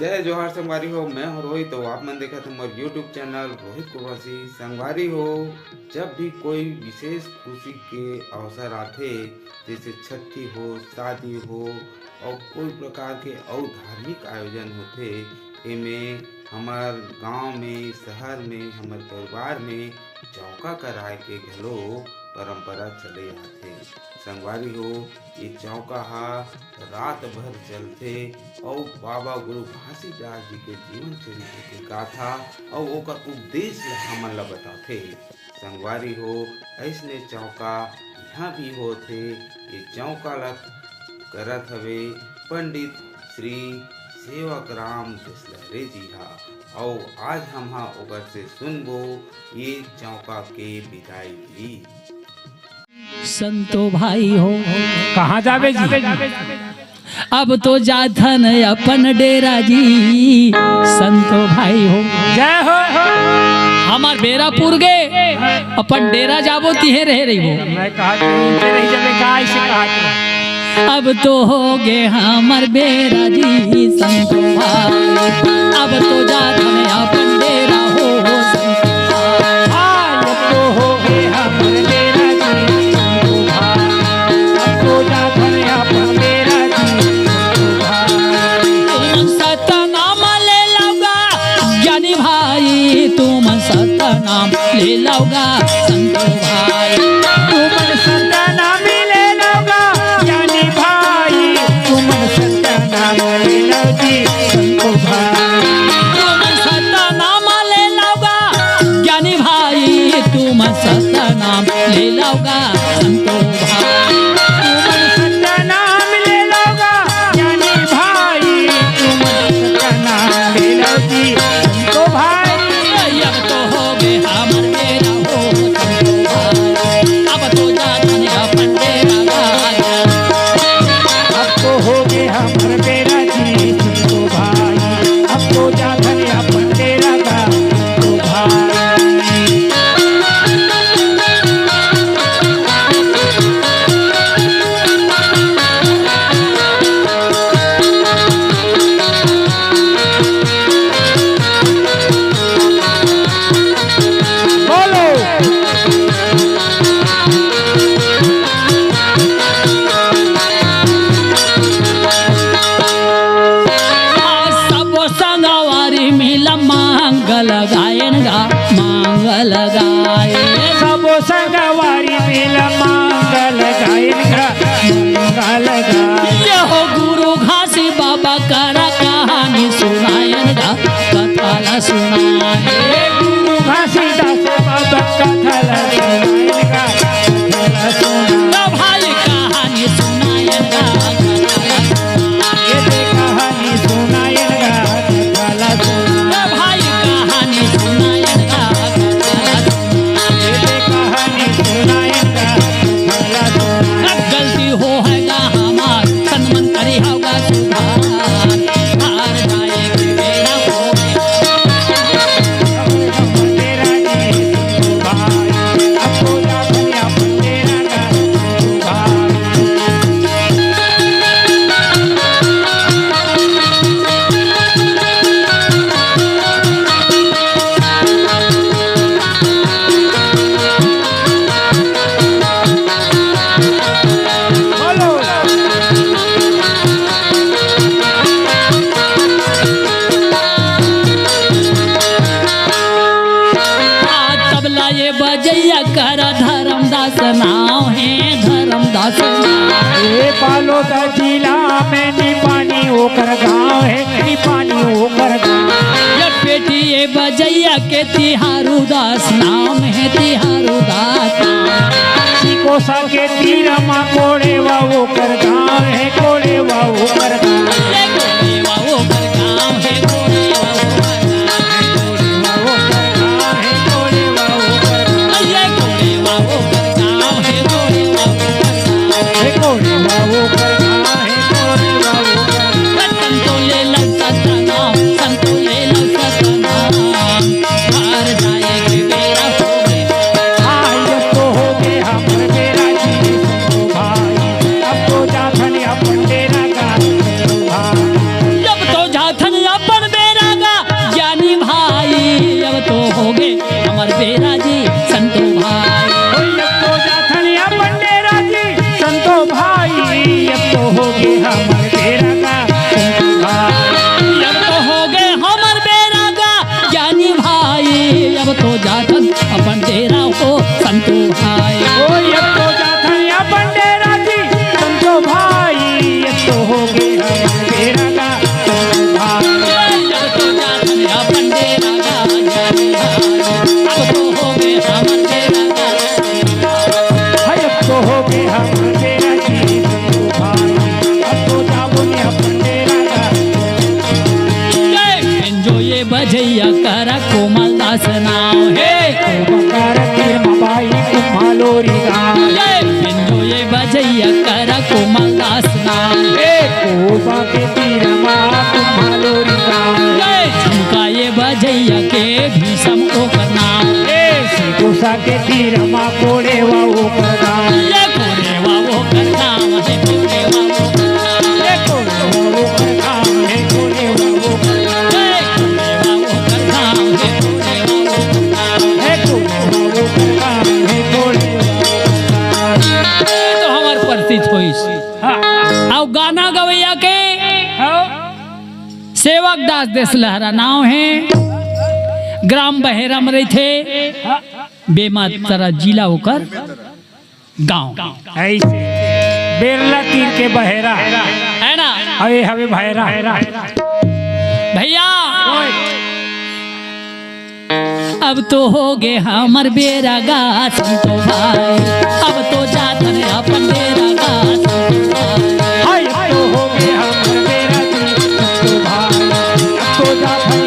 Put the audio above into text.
जय जोहार संगवारी हो। मैं हूँ रोहित। तो आप मन देखा थे मोर यूट्यूब चैनल रोहित कुरवासी। संगवारी हो, जब भी कोई विशेष खुशी के अवसर आते, जैसे छठी हो, शादी हो और कोई प्रकार के और धार्मिक आयोजन होते, एमें हमार गांव में, शहर में, हमार परिवार में चौका कराए के घलो परंपरा चले आथे। संगवारी हो, ये चौका रात भर चलते और बाबा गुरु घासीदास जी के जीवन चरित्र के गाथा और ओकर उपदेश हमन ला बताथे। संगवारी हो, ऐसने चौका यहाँ भी होथे। ये चौका ला करत हवे पंडित श्री सेवक राम दसलरे जी हा। और आज हम ओकर से सुनबो ये चौका के विदाई गीत। संतो भाई हो कहाँ जावे जी? अब तो जाथन अपन डेरा जी। संतो भाई हो जय हो। हमार बेरापुर गे अपन डेरा जाबो तिहे रह रही हो। मैं कहा रही जब काय से कहा अब तो हो गे हमार बेरा जी। संतो भाई अब तो जाथन अपन डेरा हो। संतो भाई अब तो हो गे हमर डेरा जी। संतो भाई अब तो जाथन अपन डेरा जी। तुम सतनाम ले लौगा ज्ञानी भाई। तुम सतनाम ले लौगा संतो भाई। तुम सतनाम ले लौगा ज्ञानी भाई। तुम सतनाम ले लो जी। संतो भाई तुम सतनाम ले लौगा ज्ञानी भाई। तुम सतनाम ले लौगा संतो भाई। तुम सतनाम ले लौगा ज्ञानी भाई। तुम सतनाम ले लो जी। संतो भाई अब तो हो गए हमर डेरा हो। संतो भाई अब तो जाथन अपन डेरा गाया। अब तो हो गए हमर डेरा जी। संतो भाई अब तो जाथन अपन डेरा का। संतो भाई बोलो। सब संगवारी मिल मांगल गायन गा मांगल गाय। सब संगवारी मिल मांगल गायन गा मंगल गाय। ये हो गुरु घासी बाबा करा कहानी सुनायन गा कथाला सुनाए। गुरु घासीदास बाबा कथला सुनायन गा कथला सुना। भाई कहानी सुनायन गा कथाला सुनाए। ये दे कहानी सुनायन गा कथला सुना। भाई कहानी सुनायन गा कथाला सुनाए। ये दे कहानी सुनायन गा कथला सुना। गलती हो है गा हमार सन्मन करी होगा सुधार। हार जाए के बेरा हो तेरा जी संतो भाई अब तो जाथन अपन डेरा का। संतो भाई बोलो। तबला ये बजैया कर धर्मदास नाम है धर्मदास नाम। ये पालो का जिला में निपानी होकर गाँव है। निपानी होकर गाँव ये बेटी ये बजैया के तिहारू दास नाम है तिहारू दास नाम। को सके तीर माँ कोड़े वा होकर गाँव है। कोड़े वा होकर गाँव ये गोरेवा वो कर गाँव है गोरेवा वो कर गाँव है। कोड़े वा होकर गाँव है। कोड़े वा होकर गाँव ये गोरेवा वो कर गाँव है गोरेवा वो कर गाँव है। कोड़े वा होकर गाँव है। कोड़े वा होकर है। संतो ले लो सतनाम संतो ले लो सतनाम। हार जाए के बेरा हो गए। आज तो हो गए हमर डेरा जी। संतो भाई अब तो जाथन अपन डेरा का। संतो भाई हो गए हमर बेरा जी संतो भाई। अब तो जाथन अपन डेरा जी संतो भाई, अब तो हो गए हमर बेरा का संतो भाई। अब तो हो गए हमर बेरा का ज्ञानी भाई, अब तो जाथन अपन डेरा हो संतो भाई। अब तो जाथन अपन डेरा जी संतो भाई, अब तो हो गए हमर बेरा का संतो भाई। अब तो जाथन अपन डेरा का ज्ञानी भाई, अब तो हो गए हमर बेरा का अब तो हो गए हमर बेरा जी संतो भाई, अब तो जाबो ने अपन डेरा का। जो ये बजैया करा कोमल दास नाम है, बकार तीर मबाई कुम्हालोरी गाँव, जो ये बजैया करा कोमल दास नाम है। कोबा के तीर माँ कुम्हालोरी गाँव, झुमका ये बजैया के भीषम ओकर नाम है। गोसा के तीर माँ कोड़ेवा ओकर गाँव, ये कोरेवा ओकर नाम है, कोरेवा ओकर नाम है, कोड़ेवा ओकर गाँव है, कोड़ेवा ओकर गाँव कोरेवा ओकर नाम है, कोरेवा ओकर नाम है। है, कोड़ेवा ओकर गाँव है, कोड़ेवा तो हमार परिचित होइस। अब गाना गवैया के सेवक दास देश लहरा नाव है, ग्राम बहेरम रही थे, बेमातरा जिला होकर गांव ऐसे बेरला तीर के बहेरा है ना हवे हवे भैरा भैया। अब तो हो गए हमर बेरा गा संतो भाई, अब तो जातन अपन बेरा गा संतो भाई। हाय अब तो हो गए हमर बेरा जी संतो भाई, अब तो जाथन